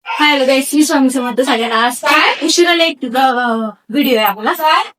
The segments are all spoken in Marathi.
हॅलो गाईस, मी स्वामी समर्थ सगळ्यांना. आज उशिरा लेट व्हिडिओ आहे आपला.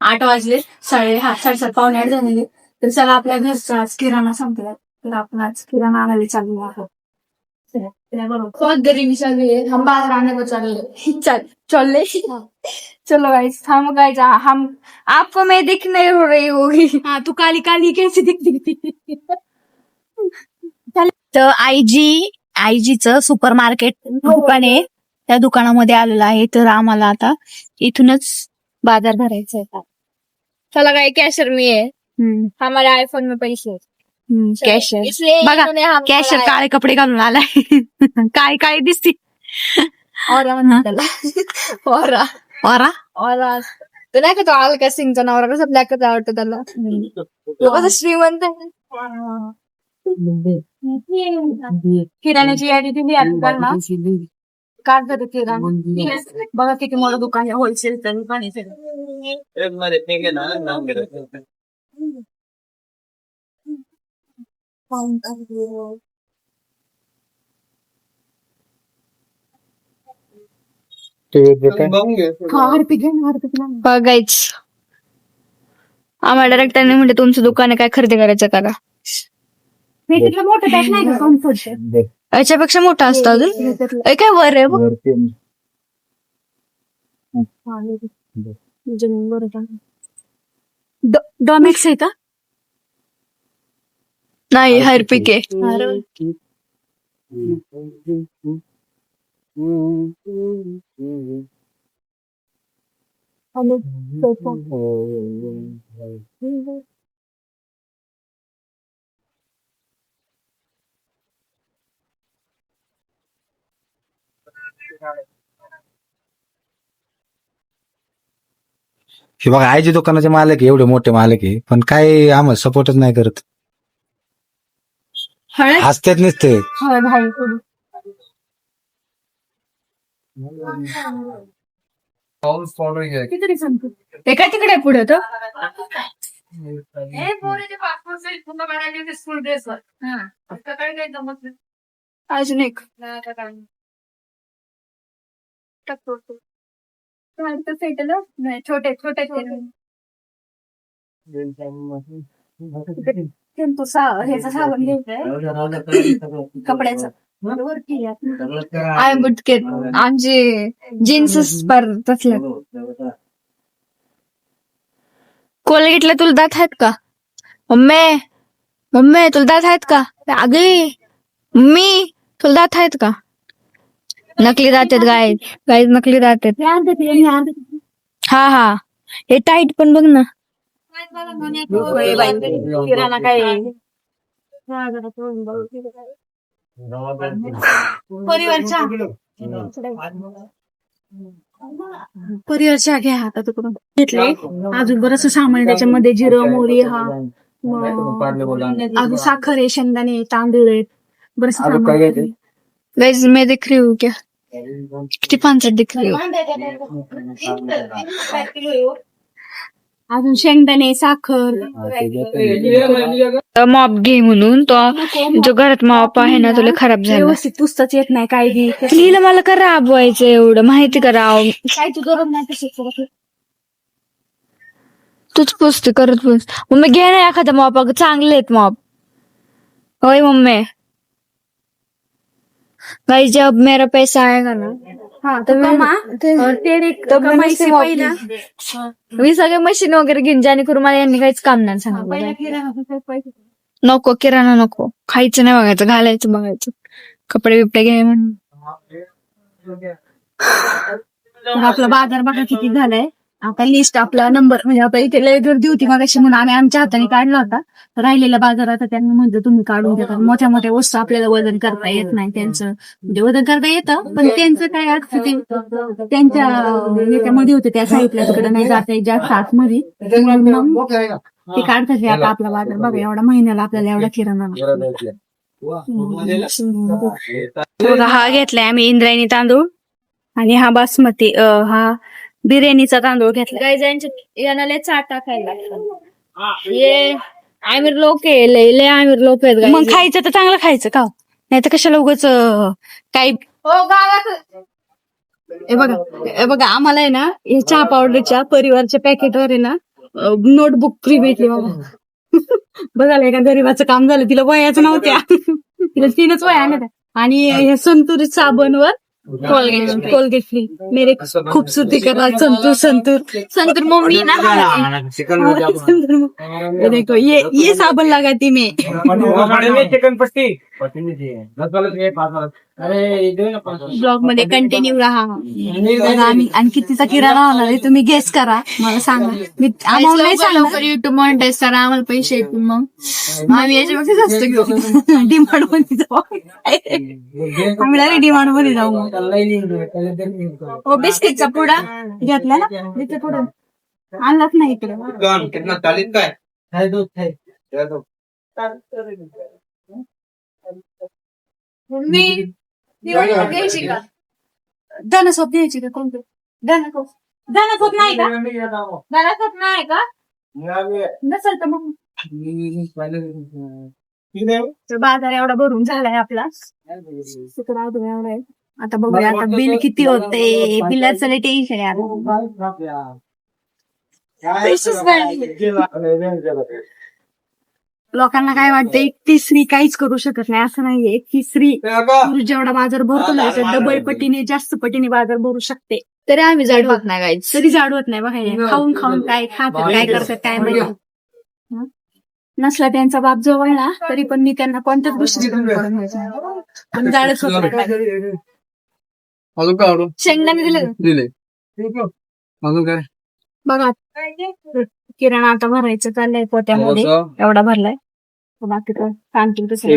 8 वाजले, 7:30 पावणे 8 झालेले. तर चला, आपल्या घरचा आज किराणा संपला, तर आपण आज किराणा आणायला चाललो आहोत. बहुत गरीबी चालू है, हम बाहर आने को चल चलो गाइस, हम गाइस, हम आपको मैं दिख नहीं हो रही होगी. हाँ, तू काली काली कैसी दिखती. तर आयजीचं सुपर मार्केट दुकान आहे, त्या दुकानामध्ये आलेलं आहे. तर आम्हाला आता इथूनच बाजार भरायचा आहे. चला गाइस, कैशर में है, हमारे आईफोन में पैसे हैं. कॅशर इसलिए बघा, इन्होंने हमको कॅशर लाया. काळे कपडे घालून आलाय. काळी काळी दिसती. और तो नाही का, तो अलका सिंगचा नवरा कसा ब्लॅकच आवडतो त्याला. तो कसा श्रीमंत आहे. किराण्याची यादी दिली आता काय करते किराणा. बघा किती मोठं दुकान आहे, होलसेलचं दुकान आहे सगळं. बघायच आम्हाला डायरेक्टरने म्हणजे तुमचं दुकान आहे, काय खरेदी करायचं का. तिथलं मोठं बॅग नाही का कम्फर्ट. याच्यापेक्षा मोठा असतं अजून. काय वर आहे बघ. डॉमेक्स आहे का. नाही, हार्पिक आहे. हे बघा, आयजी दुकानाचे मालक आहे, एवढे मोठे मालक आहे, पण काय आम्हाला सपोर्टच नाही करत. हसतेच नसते. ते काय तिकडे पुढे तो अजून एक छोटे छोटे ह्याचं साबण घ्यायचंय कपड्याचं. आय बुटकेट आमचे जीन्स तसलं. कोलगेटला तुला दात आहेत का मम्मी तुला दात आहेत का. अगे मम्मी तुला दात आहेत का. नकली दात आहेत गाय नकली दात आहेत. हा हे टाईट पण बघ ना. किराणा काय परिवारच्या घ्या आता तिकडून घेतले. अजून बरंच सामान त्याच्यामध्ये जिरं मोहरी अजून साखर आहे, शेंगदाणे, तांदूळ आहेत, बरंच सामान. गाइस मैं देख रही हूँ क्या किती पांचट दिख रही हो. अजून शेंगदाणे, साखर. मॉप घे म्हणून तो जो घरात मॉप आहे ना, तुला खराब झाला. व्यवस्थित पुस्तक येत नाही काय बी. लिहिलं मला का राबवायचं एवढं माहिती कराव. काय तू गरज नाही तशी तूच पुसते करत पुस. मम्मी घे ना एखादा मॉप, अगं चांगले आहेत मॉप. होय मम्मी. भाई जब मेरा पैसा आएगा ना, हाँ तो कमाई से पहिला मी सगळे मशीन वगैरे घेऊन जाणे करून मला यांनी काहीच काम नाही सांगितलं. नको किराणा नको, खायचं नाही बघायचं, घालायचं बघायचं, कपडे बिपडे घ्याय म्हणून. आपला बाजार बघा किती झालाय. आता लिस्ट आपला नंबर म्हणजे आपण इथे लय गर्दी होती मगाशी म्हणून आम्ही आमच्या हाताने काढला होता. राहिलेला बाजार आता त्यांनी म्हणलं तुम्ही काढून देतात. मोठ्या मोठ्या वस्तू आपल्याला वजन करता येत नाही. त्यांचं म्हणजे वजन करता येतं, पण त्यांचं काय असतं ते त्यांच्या याच्यामध्ये होतं, त्या साईडला तिकडे नाही जाता येत जास्त आतमध्ये. ते काढतात. आता आपला बाजार बघा, एवढा महिन्याला आपल्याला एवढा किराणा. हा घेतलाय आम्ही इंद्रायणी तांदूळ, आणि हा बासमती हा बिर्याणीचा तांदूळ घेतला. गायजांच्या यांना लय चाट टाकायला लागतं. ये आमिर लोक आहे, लय आमिर लोक आहेत. मग खायचं तर चांगलं खायचं का, नाही तर कशाला उगाच काही. हो गावात हे बघा आम्हाला आहे ना हे चहा पावडरच्या परिवारच्या पॅकेटवर आहे ना नोटबुक फ्री भेटली बाबा. बघायला एका गरीबाचं काम झालं. तिला वयाच नव्हत्या. तिला 3च वया आल्या. आणि हे संतूर साबणवर कोलगेट फ्री. मेरे खूबसूरती करा संतूर मम्मी ना ये देखो ये साबण लगाती मैं. ब्लॉग मध्ये कंटिन्यू राहा. आणि कितीचा किराणा होणार आहे तुम्ही गेस करा. मला सांगा. मी आम्हाला नाही सांगणार. युट्यूब मॉनिटाईज करा, आम्हाला पैसे येतील मग आम्ही याच्यापेक्षा जास्त घेऊ. डिमांड मध्ये जाऊ. आम्ही डायरेक्ट डिमांड मध्ये जाऊ. हो बिस्किटचा पुडा घेतला ना तिथे पुढे आणलाच नाही इकडे. धनसोप द्यायची का कोणते धनसोप नाही का धनसोप नाही का नसेल तर मग बाजार एवढा भरून झालाय आपला. एवढा आहे. आता बघूया आता बिल किती होते. बिलाचं लय टेन्शन आहे. लोकांना काय वाटतं एक तिसरी काहीच करू शकत नाही. असं नाहीये. एक तिसरी जेवढा बाजार भरतो ना डबल पटीने जास्त पटीने बाजार भरू शकते. तरी आम्ही जाड होत नाही गाईच. तरी जाडवत नाही बघा. खाऊन खाऊन काय खातात काय करतात काय माहिती. नसला त्यांचा बाप जवळ ना तरी पण मी त्यांना कोणत्याच गोष्टी पण जाडच होत. शेंगदाणे दिले बघा. किराणा आता भरायचं चाललंय पोत्यामध्ये. एवढा भरलाय. बाकी तर सांगतील तसं.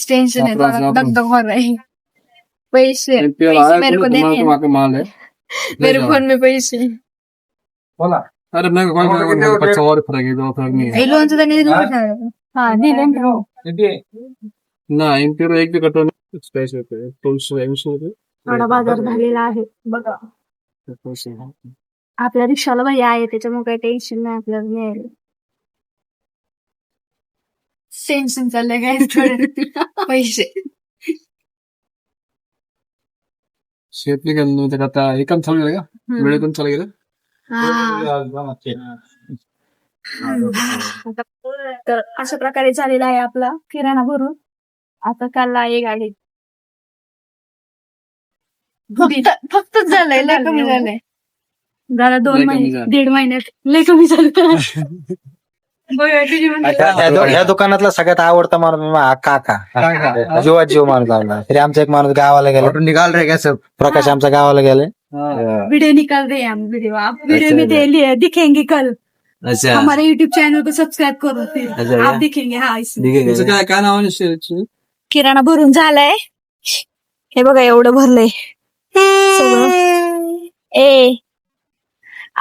टेन्शन आहे. दगदग होत आहे. पैसे मेरे को देने मेरे फोन में पैसे. अरे मैं कुछ और फर्क है दो फर्क नहीं है लोनचं त्यांनी दिलं. हा दिलं ना. ना इम्प्योर एक भी कटो पैसे रुपये 200 एवढा बाजार झालेला आहे बघा. आपल्या रिक्षाला बाई आहे त्याच्यामुळे काही टेन्शन नाही आपल्याला मिळालं. टेन्शन चाललंय काय पैसे शेती करनो ते आता एकम चालू गेलं का वेळ पण चालू गेलं. तर अशा प्रकारे झालेला आहे आपला किराणा भरून. आता काल आहे गाडी फक्त झालंय लय कमी झालंय. जरा 2 महिने 1.5 महिन्यात लय कमी झालं. ह्या दुकानातला सगळ्यात आवडता माणूस काका जीवात जीव माणूस लागला. तरी आमचा एक माणूस गावाला गेला. निकाल रे कैसे प्रकाश आमचा गावाला गेले. वीडियो निकाल रहे हैं हम. वीडियो आप वीडियो में दिखेंगे कल. हमारे YouTube चैनल को सब्सक्राइब करो फिर आप दिखेंगे. हाँ इसमें काय नाव आहे. किराणा भरून झालाय. हे बघा एवढं भरलंय सगळं.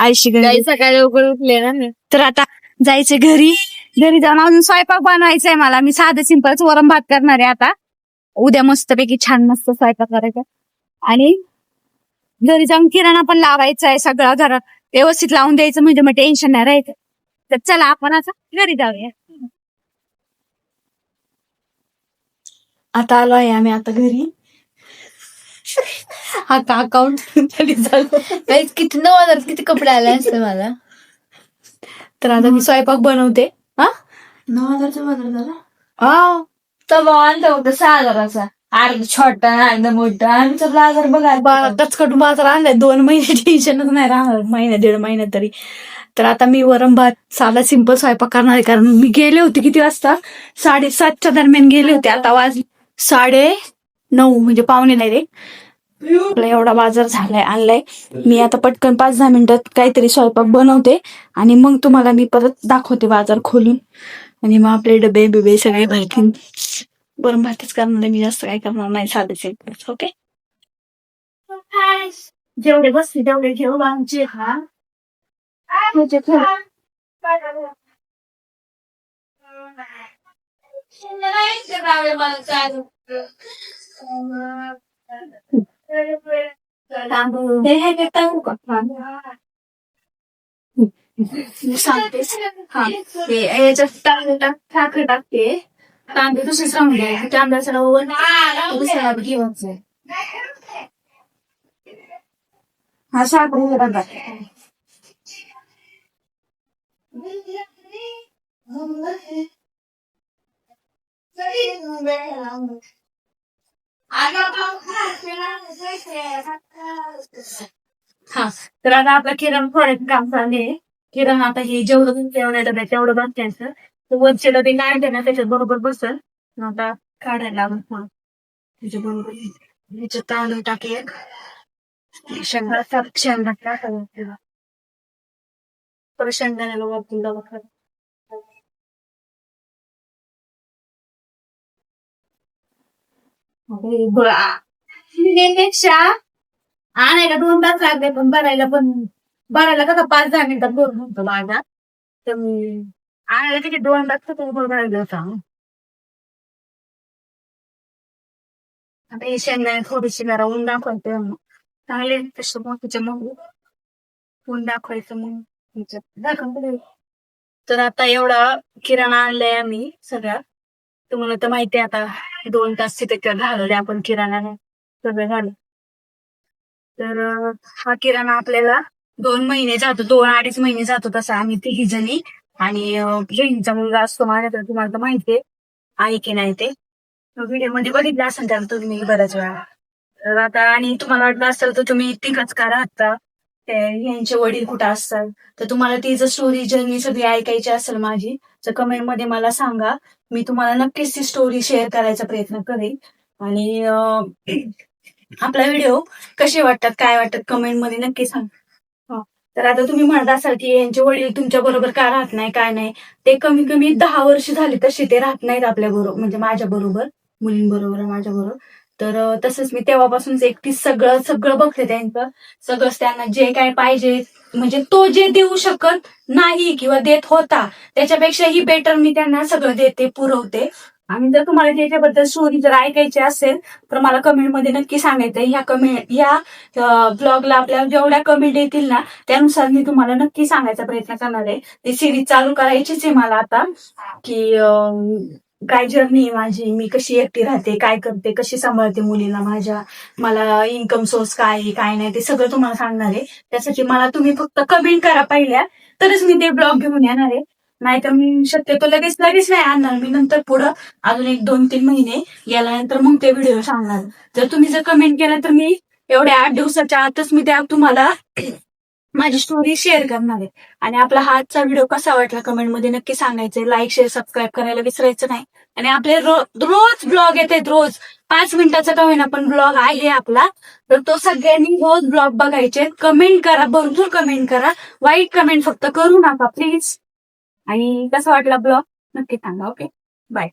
आयशी गाई सकाळी लवकर उठले ना. तर आता जायचे घरी जाऊन अजून स्वयंपाक बनवायचंय मला. मी साधं सिंपलच वरण भात करणार आहे आता. उद्या मस्तपैकी छान मस्त स्वयंपाक करायचा. आणि घरी जाऊन किराणा पण लावायचा आहे. सगळं घरात व्यवस्थित लावून द्यायचं म्हणजे मग टेन्शन नाही राहायचं. तर चला आपण आता घरी जाऊया. आता आलो आहे आम्ही आता घरी. आता अकाउंट किती 9,000 किती कपडे आले असते मला. तर आता मी स्वयंपाक बनवते. 9,000चा बाजार झाला. तर आणलं होतं 6,000चा. अर्ध छोटा अर्ध मोठा. आमचा बाजार बघा कचकटून बाजार आणलाय. 2 महिने टेन्शनच नाही राहणार. 1.5 महिना तरी. तर आता मी वरण भात साधा सिंपल स्वयंपाक करणार आहे. कारण मी गेले होते किती वाजता 7:30च्या दरम्यान गेले होते. आता वाजले 9:30 म्हणजे पावणे नाही रे. एवढा बाजार झालाय आणलाय. मी आता पटकन 5-10 मिनिटात काहीतरी स्वयंपाक बनवते आणि मग तुम्हाला मी परत दाखवते बाजार खोलून. आणि मग आपले डबे बिबे सगळे भरतील. वरण भातच करणार आहे मी. जास्त काय करणार नाही. साधे सिंपल. ओके जेवढे बसते तेवढे घेऊ आमचे. हा सांगते. हा याच्यात टाकते. तांदूळ दुसरीच राहून द्यायचे तांदळाचं रवण दुसऱ्या घेऊनच हा साखर डबा हा तर आता आपला किरण थोड्यात काम चालले किरण आता हे जेवढं जेवण येतं तेवढं बघायचं वरचे डबे नाही ना त्याच्यात बरोबर बसल आता काढायला लागत त्याच्या बरोबर ह्याच्यात तांदूळ टाके शेंगा टाकायला परत शेंगदाण्याला वापरून डबा पेक्षा आणायला 2 तास लागले पण भरायला कसा 5-10 मिनिटात भरून होतो माझा तर मी आणायला किती 2 तास तर भरायला होता आता हे शेंगदाणे थोडीशी जरा ऊन दाखवायचे चांगले तसं मोठीच्या मग ऊन दाखवायचं मग दाखवून तर आता एवढा किराणा आणलाय आम्ही सगळ्या तुम्हाला तर माहिती आहे आता 2 तास तिथे घालवले आपण किराणाने सगळं झालं तर हा किराणा आपल्याला 2 महिने जातो 2-2.5 महिने जातो तसा आम्ही 3 जणी आणि बहिणीचा मुलगा असतो माझ्याकडे तुम्हाला तर माहितीये आहे की नाही ते व्हिडिओ मध्ये बघितलं असेल त्याला तुम्ही बऱ्याच वेळा तर आता आणि तुम्हाला वाटलं असेल तर तुम्ही तिघच का राहता यांचे वडील कुठं असतात तर तुम्हाला ती जर स्टोरी जर्नी सगळी ऐकायची असेल माझी तर कमेंट मध्ये मला सांगा मी तुम्हाला नक्कीच ती स्टोरी शेअर करायचा प्रयत्न करेन आणि आपला व्हिडिओ कसे वाटतात काय वाटतात कमेंट मध्ये नक्की सांगा तर आता तुम्ही म्हणत असाल की यांचे वडील तुमच्या बरोबर का राहत नाही काय नाही ते कमी कमी 10 वर्ष झाली तसे ते राहत नाहीत आपल्या बरोबर म्हणजे माझ्या बरोबर मुलींबरोबर माझ्या बरोबर तर तसंच मी तेव्हापासूनच एकटीच सगळं बघते त्यांचं सगळंच त्यांना जे काय पाहिजे म्हणजे तो जे देऊ शकत नाही किंवा देत होता त्याच्यापेक्षाही बेटर मी त्यांना सगळं देते पुरवते आणि जर तुम्हाला त्याच्याबद्दल स्टोरी जर ऐकायची असेल तर मला कमेंट मध्ये नक्की सांगायचं ह्या ब्लॉगला आपल्या जेवढ्या कमेंट येतील ना त्यानुसार मी तुम्हाला नक्की सांगायचा प्रयत्न करणार आहे ती सिरीज चालू करायचीच आहे मला आता की काय जर्नी आहे माझी मी कशी एकटी राहते काय करते कशी सांभाळते मुलीला माझ्या मला इन्कम सोर्स काय आहे काय नाही ते सगळं तुम्हाला सांगणार आहे त्यासाठी मला तुम्ही फक्त कमेंट करा पहिल्या तरच मी ते ब्लॉग घेऊन येणार आहे नाहीतर मी शक्यतो लगेच नाही आणणार मी नंतर पुढं अजून 1-2-3 महिने गेल्यानंतर मग ते व्हिडिओ सांगणार जर तुम्ही जर कमेंट केलं तर मी एवढ्या 8 दिवसाच्या आतच मी त्या तुम्हाला माझी स्टोरी शेअर करणार आहे आणि आपला हा आजचा व्हिडिओ कसा वाटला कमेंट मध्ये नक्की सांगायचंय लाईक शेअर सबस्क्राईब करायला विसरायचं नाही आणि आपले रोज ब्लॉग येतात रोज 5 मिनिटाचा का होईना पण ब्लॉग आहे आपला तर तो सगळ्यांनी रोज ब्लॉग बघायचे कमेंट करा भरपूर कमेंट करा वाईट कमेंट फक्त करू नका प्लीज आणि कसा वाटला ब्लॉग नक्की सांगा ओके बाय